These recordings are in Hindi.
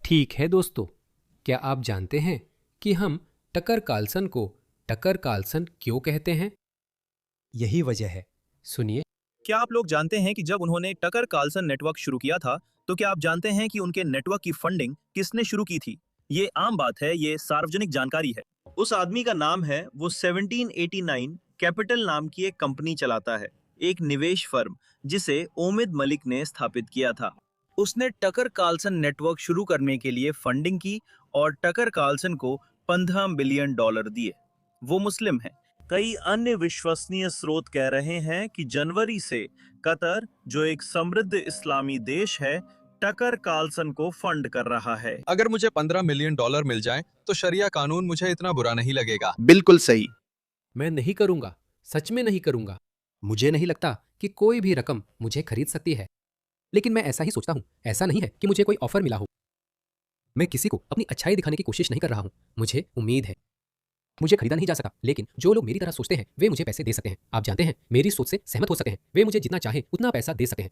ठीक है दोस्तों, क्या आप जानते हैं कि हम टकर कार्लसन को टकर कार्लसन क्यों कहते हैं? यही वजह है। सुनिए। क्या आप लोग जानते हैं कि जब उन्होंने टकर कार्लसन नेटवर्क शुरू किया था, तो क्या आप जानते हैं कि उनके नेटवर्क की फंडिंग किसने शुरू की थी? ये आम बात है, ये सार्वजनिक जानकारी है। उस आदमी का नाम है, वो 1789 कैपिटल नाम की एक कंपनी चलाता है, एक निवेश फर्म जिसे ओमिद मलिक ने स्थापित किया था। उसने टकर कार्लसन नेटवर्क शुरू करने के लिए फंडिंग की और टकर कार्लसन को $15 बिलियन दिए। वो मुस्लिम है। कई अन्य विश्वसनीय स्रोत कह रहे हैं कि जनवरी से कतर, जो एक समृद्ध इस्लामी देश है, टकर कार्लसन को फंड कर रहा है। अगर मुझे $15 मिलियन मिल जाएं, तो शरिया कानून मुझे इतना बुरा नहीं लगेगा। बिल्कुल सही। मैं नहीं करूंगा, सच में नहीं करूंगा। मुझे नहीं लगता कि कोई भी रकम मुझे खरीद सकती है। लेकिन मैं ऐसा ही सोचता हूं। ऐसा नहीं है कि मुझे कोई ऑफर मिला हो। मैं किसी को अपनी अच्छाई दिखाने की कोशिश नहीं कर रहा हूं। मुझे उम्मीद है। मुझे खरीदा नहीं जा सका, लेकिन जो लोग मेरी तरह सोचते हैं वे मुझे पैसे दे सकते हैं। आप जानते हैं, मेरी सोच से सहमत हो सकते हैं। वे मुझे जितना चाहे उतना पैसा दे सकते हैं।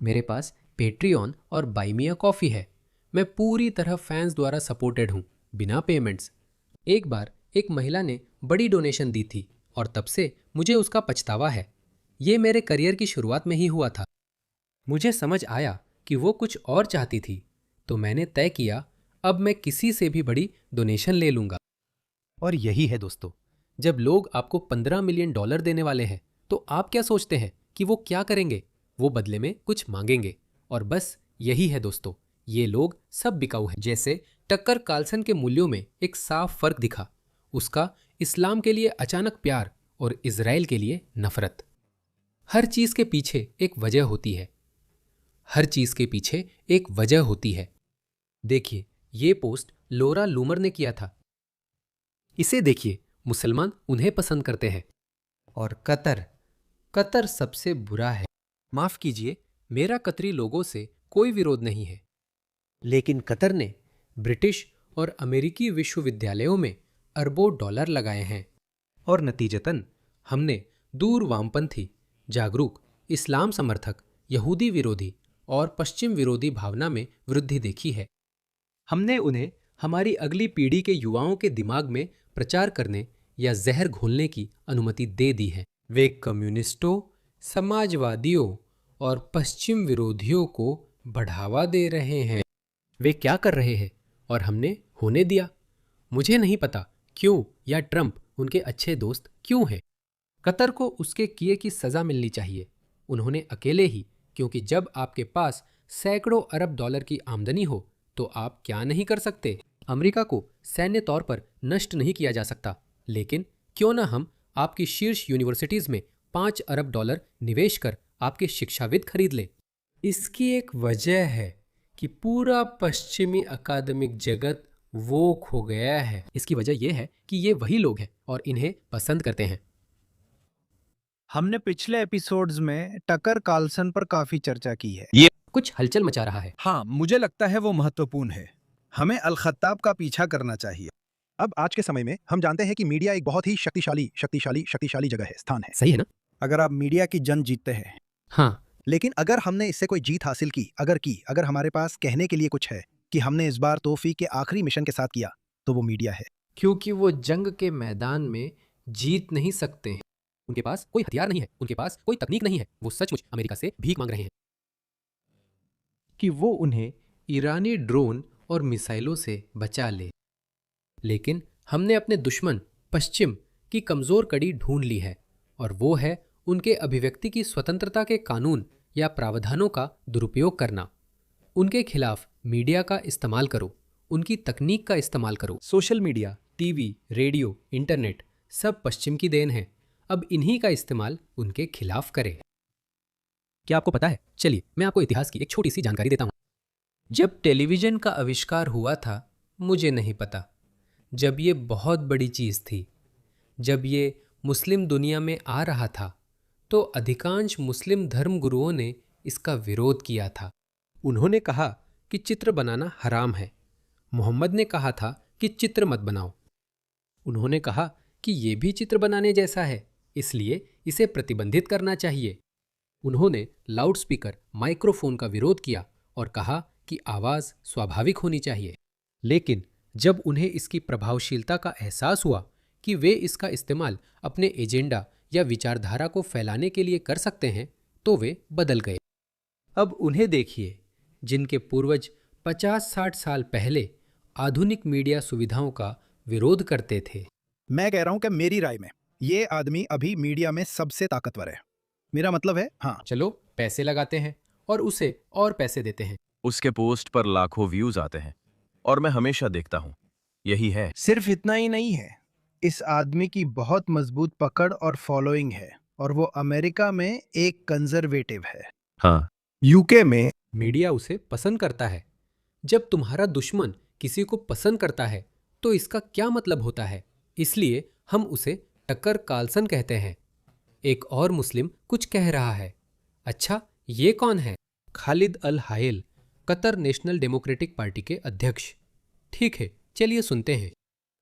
मेरे पास पेट्रियन और बाय मी अ कॉफी है। मैं पूरी तरह फैंस द्वारा सपोर्टेड हूं, बिना पेमेंट्स। एक बार एक महिला ने बड़ी डोनेशन दी थी और तब से मुझे उसका पछतावा है। ये मेरे करियर की शुरुआत में ही हुआ था। मुझे समझ आया कि वो कुछ और चाहती थी, तो मैंने तय किया अब मैं किसी से भी बड़ी डोनेशन ले लूंगा। और यही है दोस्तों, जब लोग आपको $15 मिलियन देने वाले हैं, तो आप क्या सोचते हैं कि वो क्या करेंगे? वो बदले में कुछ मांगेंगे। और बस यही है दोस्तों, ये लोग सब बिकाऊ हैं। जैसे टक्कर कार्लसन के मूल्यों में एक साफ फर्क दिखा। उसका इस्लाम के लिए अचानक प्यार और इजराइल के लिए नफरत। हर चीज के पीछे एक वजह होती है। हर चीज के पीछे एक वजह होती है। देखिए, ये पोस्ट लोरा लूमर ने किया था। इसे देखिए, मुसलमान उन्हें पसंद करते हैं। और कतर सबसे बुरा है। माफ कीजिए, मेरा कतरी लोगों से कोई विरोध नहीं है, लेकिन कतर ने ब्रिटिश और अमेरिकी विश्वविद्यालयों में अरबों डॉलर लगाए हैं। और नतीजतन हमने दूर वामपंथी, जागरूक, इस्लाम समर्थक, यहूदी विरोधी और पश्चिम विरोधी भावना में वृद्धि देखी है। हमने उन्हें हमारी अगली पीढ़ी के युवाओं के दिमाग में प्रचार करने या जहर घोलने की अनुमति दे दी है। वे कम्युनिस्टों, समाजवादियों और पश्चिम विरोधियों को बढ़ावा दे रहे हैं। वे क्या कर रहे हैं और हमने होने दिया? मुझे नहीं पता क्यों, या ट्रंप उनके अच्छे दोस्त क्यों हैं। कतर को उसके किए की सजा मिलनी चाहिए। उन्होंने अकेले ही, क्योंकि जब आपके पास सैकड़ों अरब डॉलर की आमदनी हो तो आप क्या नहीं कर सकते। अमेरिका को सैन्य तौर पर नष्ट नहीं किया जा सकता, लेकिन क्यों ना हम आपकी शीर्ष यूनिवर्सिटीज में $5 अरब निवेश कर आपके शिक्षाविद खरीद ले। इसकी एक वजह है कि पूरा पश्चिमी अकादमिक जगत वोक हो गया है। इसकी वजह यह है कि ये वही लोग हैं और इन्हें पसंद करते हैं। हमने पिछले एपिसोड्स में टकर कार्लसन पर काफी चर्चा की है। ये कुछ हलचल मचा रहा है। हाँ, मुझे लगता है वो महत्वपूर्ण है। हमें अल-खत्ताब का पीछा करना चाहिए। अब आज के समय में हम जानते हैं कि मीडिया एक बहुत ही शक्तिशाली जगह है, स्थान है। सही है ना? अगर आप मीडिया की जंग जीतते हैं, हाँ, लेकिन अगर हमने इससे कोई जीत हासिल की, अगर हमारे पास कहने के लिए कुछ है कि हमने इस बार तौफीक के आखिरी मिशन के साथ किया, तो वो मीडिया है। क्योंकि वो जंग के मैदान में जीत नहीं सकते हैं। उनके पास कोई हथियार नहीं है, उनके पास कोई तकनीक नहीं है। वो सचमुच अमेरिका से भीख मांग रहे हैं कि वो उन्हें ईरानी ड्रोन और मिसाइलों से बचा ले। लेकिन हमने अपने दुश्मन पश्चिम की कमजोर कड़ी ढूंढ ली है, और वो है उनके अभिव्यक्ति की स्वतंत्रता के कानून या प्रावधानों का दुरुपयोग करना। उनके खिलाफ मीडिया का इस्तेमाल करो, उनकी तकनीक का इस्तेमाल करो। Social media, TV, radio, internet सब पश्चिम की देन है। अब इन्हीं का इस्तेमाल उनके खिलाफ करें। क्या आपको पता है? चलिए मैं आपको इतिहास की एक छोटी सी जानकारी देता हूं। जब टेलीविजन का आविष्कार हुआ था, मुझे नहीं पता। जब ये बहुत बड़ी चीज थी, जब ये मुस्लिम दुनिया में आ रहा था, तो अधिकांश मुस्लिम धर्मगुरुओं ने इसका विरोध किया था। उन्होंने कहा कि चित्र बनाना हराम है। मोहम्मद ने कहा था कि चित्र मत बनाओ। उन्होंने कहा कि ये भी चित्र बनाने जैसा है, इसलिए इसे प्रतिबंधित करना चाहिए। उन्होंने लाउडस्पीकर, माइक्रोफोन का विरोध किया और कहा कि आवाज़ स्वाभाविक होनी चाहिए, लेकिन जब उन्हें इसकी प्रभावशीलता का एहसास हुआ कि वे इसका इस्तेमाल अपने एजेंडा या विचारधारा को फैलाने के लिए कर सकते हैं, तो वे बदल गए। अब उन्हें देखिए, जिनके पूर्वज 50-60 साल पहले आधुनिक मीडिया सुविधाओं का विरोध करते थे। मैं कह रहा हूं कि मेरी राय में ये आदमी अभी मीडिया में सबसे ताकतवर है। मेरा मतलब है, हाँ, चलो पैसे लगाते हैं और उसे और पैसे देते हैं। उसके पोस्ट पर लाखों व्यूज आते हैं और मैं हमेशा देखता हूँ। यही है। सिर्फ इतना ही नहीं है, इस आदमी की बहुत मजबूत पकड़ और फॉलोइंग है, और वो अमेरिका में एक कंजर्वेटिव है। हाँ, यूके में मीडिया उसे पसंद करता है। जब तुम्हारा दुश्मन किसी को पसंद करता है तो इसका क्या मतलब होता है? इसलिए हम उसे टकर कार्लसन कहते हैं। एक और मुस्लिम कुछ कह रहा है। अच्छा, ये कौन है? खालिद अल हायल, कतर नेशनल डेमोक्रेटिक पार्टी के अध्यक्ष। ठीक है, चलिए सुनते हैं।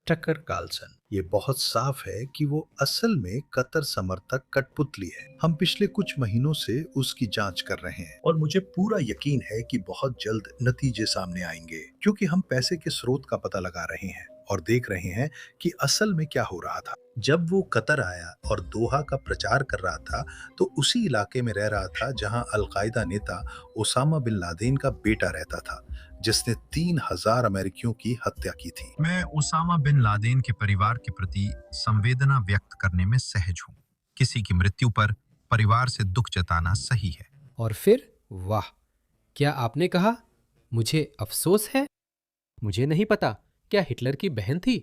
टकर कार्लसन, ये बहुत साफ है कि वो असल में कतर समर्थक कठपुतली है। हम पिछले कुछ महीनों से उसकी जांच कर रहे हैं और मुझे पूरा यकीन है कि बहुत जल्द नतीजे सामने आएंगे, क्योंकि हम पैसे के स्रोत का पता लगा रहे हैं और देख रहे हैं कि असल में क्या हो रहा था। जब वो कतर आया और दोहा का प्रचार कर रहा था, तो उसी इलाके में रह रहा था जहां अलकायदा नेता ओसामा बिन लादेन का बेटा रहता था, जिसने 3000 अमेरिकियों की हत्या की थी। मैं ओसामा बिन लादेन के परिवार के प्रति संवेदना व्यक्त करने में सहज हूँ। किसी की मृत्यु पर परिवार से दुख जताना सही है। और फिर वाह, क्या आपने कहा मुझे अफसोस है? मुझे नहीं पता। क्या हिटलर की बहन थी?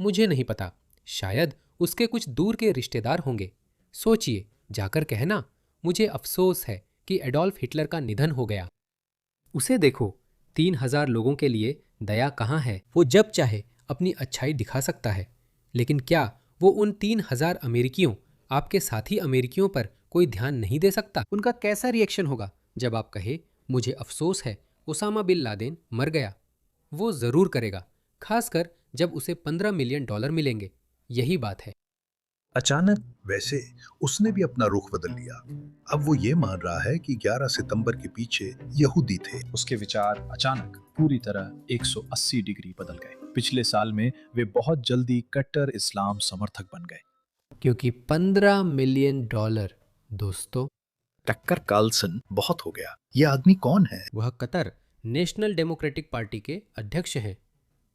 मुझे नहीं पता। शायद उसके कुछ दूर के रिश्तेदार होंगे। सोचिए, जाकर कहना, मुझे अफसोस है कि एडोल्फ हिटलर का निधन हो गया। उसे देखो, 3000 लोगों के लिए दया कहाँ है? वो जब चाहे अपनी अच्छाई दिखा सकता है, लेकिन क्या वो उन 3000 अमेरिकियों, आपके साथी अमेरिकियों पर कोई ध्यान नहीं दे सकता? उनका कैसा रिएक्शन होगा जब आप कहे, मुझे अफसोस है ओसामा बिन लादेन मर गया? वो जरूर करेगा, खासकर जब उसे $15 मिलियन मिलेंगे। यही बात है। अचानक वैसे उसने भी अपना रुख बदल लिया। अब वो ये मान रहा है कि 11 सितंबर के पीछे यहूदी थे। उसके विचार अचानक पूरी तरह 180 डिग्री बदल गए। पिछले साल में वे बहुत जल्दी कट्टर इस्लाम समर्थक बन गए। क्योंकि $15 मिलियन, दोस्तों। टक्कर कार्लसन बहुत हो गया। ये आदमी कौन है? वह कतर नेशनल डेमोक्रेटिक पार्टी के अध्यक्ष हैं।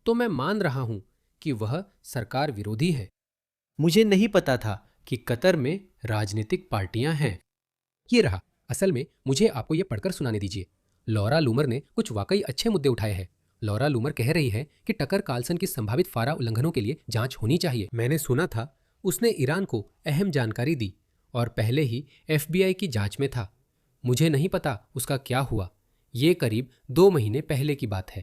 तो मैं मान रहा हूं कि वह सरकार विरोधी है। मुझे नहीं पता था कि कतर में राजनीतिक पार्टियां हैं। ये रहा। असल में मुझे आपको ये पढ़कर सुनाने दीजिए। लॉरा लूमर ने कुछ वाकई अच्छे मुद्दे उठाए हैं। लॉरा लूमर कह रही है कि टकर कार्लसन की संभावित फारा उल्लंघनों के लिए जांच होनी चाहिए। मैंने सुना था उसने ईरान को अहम जानकारी दी और पहले ही FBI की जांच में था। मुझे नहीं पता उसका क्या हुआ। ये करीब 2 महीने पहले की बात है।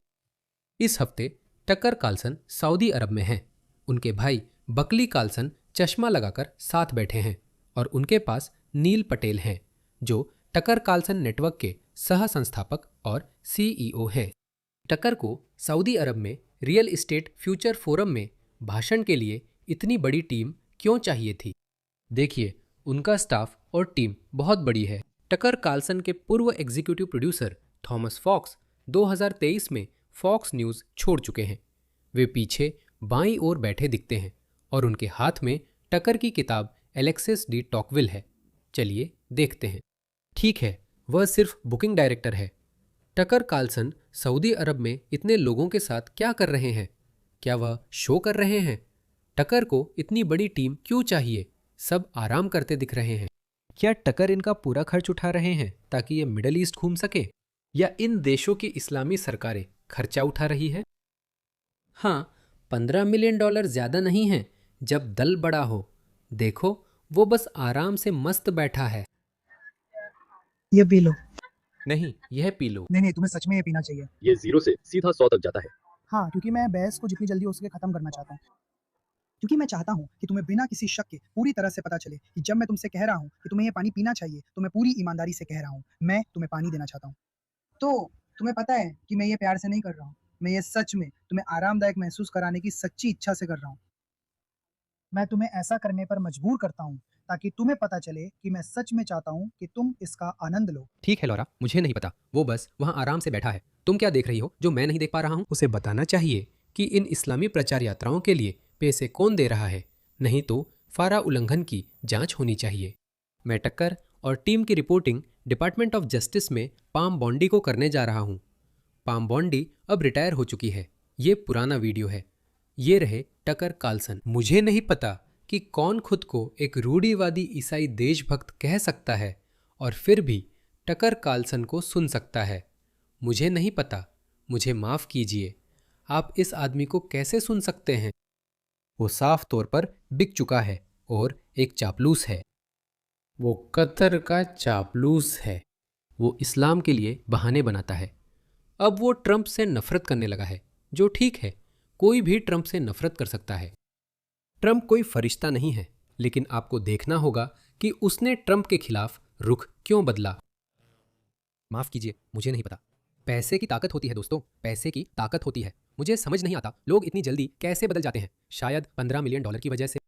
इस हफ्ते टकर कार्लसन सऊदी अरब में हैं। उनके भाई बकली कार्लसन चश्मा लगाकर साथ बैठे हैं और उनके पास नील पटेल हैं, जो टकर कार्लसन नेटवर्क के सह संस्थापक और CEO हैं। टकर को सऊदी अरब में रियल एस्टेट फ्यूचर फोरम में भाषण के लिए इतनी बड़ी टीम क्यों चाहिए थी? देखिए, उनका स्टाफ और टीम बहुत बड़ी है। टकर कार्लसन के पूर्व एग्जीक्यूटिव प्रोड्यूसर थॉमस फॉक्स 2023 में फॉक्स न्यूज़ छोड़ चुके हैं। वे पीछे बाईं ओर बैठे दिखते हैं और उनके हाथ में टकर की किताब एलेक्सिस डी टॉकविल है। चलिए देखते हैं। ठीक है, वह सिर्फ बुकिंग डायरेक्टर है। टकर कार्लसन सऊदी अरब में इतने लोगों के साथ क्या कर रहे हैं? क्या वह शो कर रहे हैं? टकर को इतनी बड़ी टीम क्यों चाहिए? सब आराम करते दिख रहे हैं। क्या टकर इनका पूरा खर्च उठा रहे हैं ताकि ये मिडल ईस्ट घूम सके, या इन देशों की इस्लामी सरकारें खर्चा उठा रही है? हाँ, $15 मिलियन ज्यादा नहीं है जब दल बड़ा हो। देखो, वो बस आराम से मस्त बैठा है। ये पी लो। नहीं, यह पी लो। नहीं, तुम्हें सच में ये पीना चाहिए। ये 0 से सीधा 100 तक जाता है। हाँ, क्योंकि मैं बहस को जितनी जल्दी हो सके खत्म करना चाहता हूँ। क्योंकि मैं चाहता हूँ कि तुम्हें बिना किसी शक के पूरी तरह से पता चले कि जब मैं तुमसे कह रहा हूँ कि तुम्हें ये पानी पीना चाहिए, तो मैं पूरी ईमानदारी से कह रहा हूँ। मैं तुम्हें पानी देना चाहता हूँ। तो तुम्हें पता है कि मैं ये प्यार से नहीं कर रहा हूँ। मैं ये सच में तुम्हें आरामदायक महसूस कराने की सच्ची इच्छा से कर रहा हूँ। मैं तुम्हें ऐसा करने पर मजबूर करता हूँ ताकि तुम्हें पता चले कि मैं सच में चाहता हूँ कि तुम इसका आनंद लो। ठीक है लॉरा, मुझे नहीं पता। वो बस वहाँ आराम से बैठा है। तुम क्या देख रही हो जो मैं नहीं देख पा रहा हूँ? उसे बताना चाहिए कि इन इस्लामी प्रचार यात्राओं के लिए पैसे कौन दे रहा है, नहीं तो फारा उल्लंघन की जांच होनी चाहिए। मैं टक्कर और टीम की रिपोर्टिंग डिपार्टमेंट ऑफ जस्टिस में पाम बॉन्डी को करने जा रहा हूँ। पाम बॉन्डी अब रिटायर हो चुकी है। ये पुराना वीडियो है। ये रहे टकर कार्लसन। मुझे नहीं पता कि कौन खुद को एक रूढ़िवादी ईसाई देशभक्त कह सकता है और फिर भी टकर कार्लसन को सुन सकता है। मुझे नहीं पता, मुझे माफ़ कीजिए। आप इस आदमी को कैसे सुन सकते हैं? वो साफ तौर पर बिक चुका है और एक चापलूस है। वो कतर का चापलूस है। वो इस्लाम के लिए बहाने बनाता है। अब वो ट्रंप से नफरत करने लगा है, जो ठीक है। कोई भी ट्रंप से नफरत कर सकता है। ट्रंप कोई फरिश्ता नहीं है, लेकिन आपको देखना होगा कि उसने ट्रंप के खिलाफ रुख क्यों बदला। माफ कीजिए, मुझे नहीं पता। पैसे की ताकत होती है दोस्तों, पैसे की ताकत होती है। मुझे समझ नहीं आता लोग इतनी जल्दी कैसे बदल जाते हैं। शायद $15 मिलियन की वजह से।